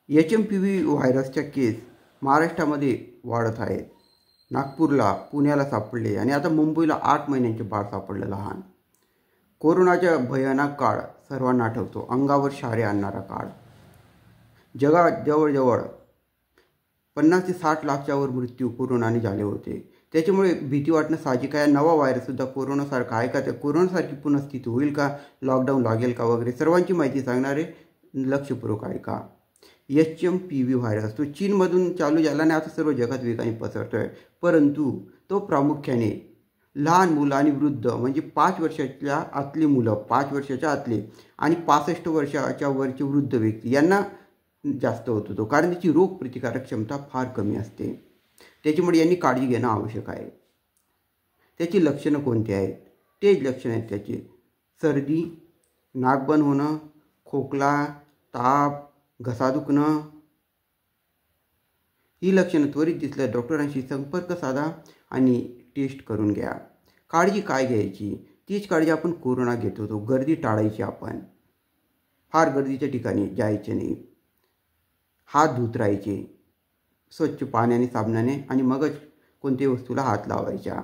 HMPV व्हायरसच्या केस महाराष्ट्रामध्ये वाढत आहेत. नागपूरला, पुण्याला सापडले आणि आता मुंबईला 8 महिन्यांचे बाळ सापडलं लहान. कोरोनाचा भयानक काळ सर्वांना आठवतो, अंगावर शहारे आणणारा काळ. जगात जवळजवळ 50 ते 60 लाखाच्या वर मृत्यू कोरोनाने झाले होते. त्याच्यामुळे भीती वाटणं साहजिक आहे. नवा व्हायरससुद्धा कोरोनासारखा आहे का, त्या कोरोनासारखी पुन्हा स्थिती होईल का, लॉकडाऊन लागेल का वगैरे सर्वांची माहिती सांगणारे लक्षपूर्वक आहे का. HMPV व्हायरस तो चीनमधून चालू झाला आणि आता सर्व जगात वेगाने पसरतो आहे. परंतु तो प्रामुख्याने लहान मुलं आणि वृद्ध म्हणजे 5 वर्षाच्या आतली मुलं, 5 वर्षाच्या आतले आणि 65 वर्षाच्या वरचे वृद्ध व्यक्ती यांना जास्त होत होतो, कारण त्याची रोगप्रतिकारक क्षमता फार कमी असते. त्याच्यामुळे यांनी काळजी घेणं आवश्यक आहे. त्याची लक्षणं कोणती आहेत? तेच लक्षणं आहेत त्याची: सर्दी, नाक बंद होणं, खोकला, ताप, घसा दुखणं. ही लक्षणं त्वरित दिसल्यास डॉक्टरांशी संपर्क साधा आणि टेस्ट करून घ्या. काळजी काय घ्यायची? तीच काळजी आपण कोरोना घेत होतो. गर्दी टाळायची. आपण फार गर्दीच्या ठिकाणी जायचे नाही. हात धुत राहायचे स्वच्छ पाण्याने, साबणाने, आणि मगच कोणत्याही वस्तूला हात लावायच्या.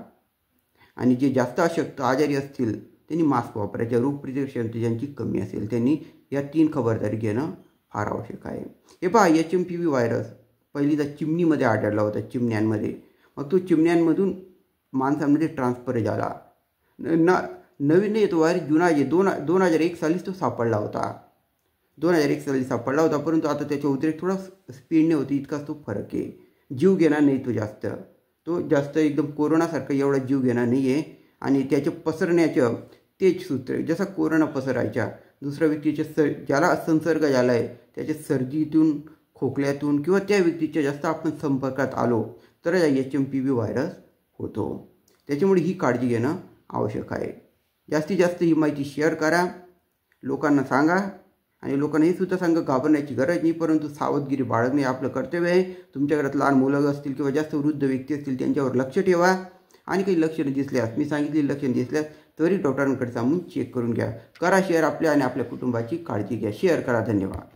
आणि जे जास्त अशक्त आजारी असतील त्यांनी मास्क वापरायचे. रोगप्रतिकारक क्षमता ज्यांची कमी असेल त्यांनी या 3 खबरदारी घेणं फार आवश्यक आहे. हे पहा, HMPV व्हायरस पहिल्यांदा चिमणीमध्ये आढळला होता, चिमण्यांमध्ये. मग तो चिमण्यांमधून माणसांमध्ये ट्रान्सफर झाला. नवीन नाही, तो व्हायरस जुना आहे. 2001 सालीच तो सापडला होता. 2001 साली सापडला होता, परंतु आता त्याच्या उद्रेक थोडा स्पीडने होती, इतकाच तो फरक आहे. जीव घेणार नाही तो जास्त एकदम कोरोनासारखा एवढा जीव घेणार नाही आहे. आणि त्याचे पसरण्याचं तेच सूत्र, जसा कोरोना पसरायच्या दुसऱ्या व्यक्तीच्या ज्याला संसर्ग झाला आहे त्याच्या सर्दीतून, खोकल्यातून किंवा त्या व्यक्तीच्या जास्त आपण संपर्कात आलो तर HMPV व्हायरस होतो. त्याच्यामुळे ही काळजी घेणं आवश्यक आहे. जास्तीत जास्त ही माहिती शेअर करा, लोकांना सांगा. आणि लोकांना हे सुद्धा सांगा, घाबरण्याची गरज नाही, परंतु सावधगिरी बाळगणे आपलं कर्तव्य आहे. तुमच्या घरात लहान मुलं असतील किंवा जास्त वृद्ध व्यक्ती असतील त्यांच्यावर लक्ष ठेवा. आणि काही लक्षणं दिसल्यास, मी सांगितलेली लक्षणं दिसल्यास त्वरित डॉक्टरांकडे सांगून चेक करून घ्या. करा शेअर. आपल्या आणि आपल्या कुटुंबाची काळजी घ्या. शेअर करा. धन्यवाद.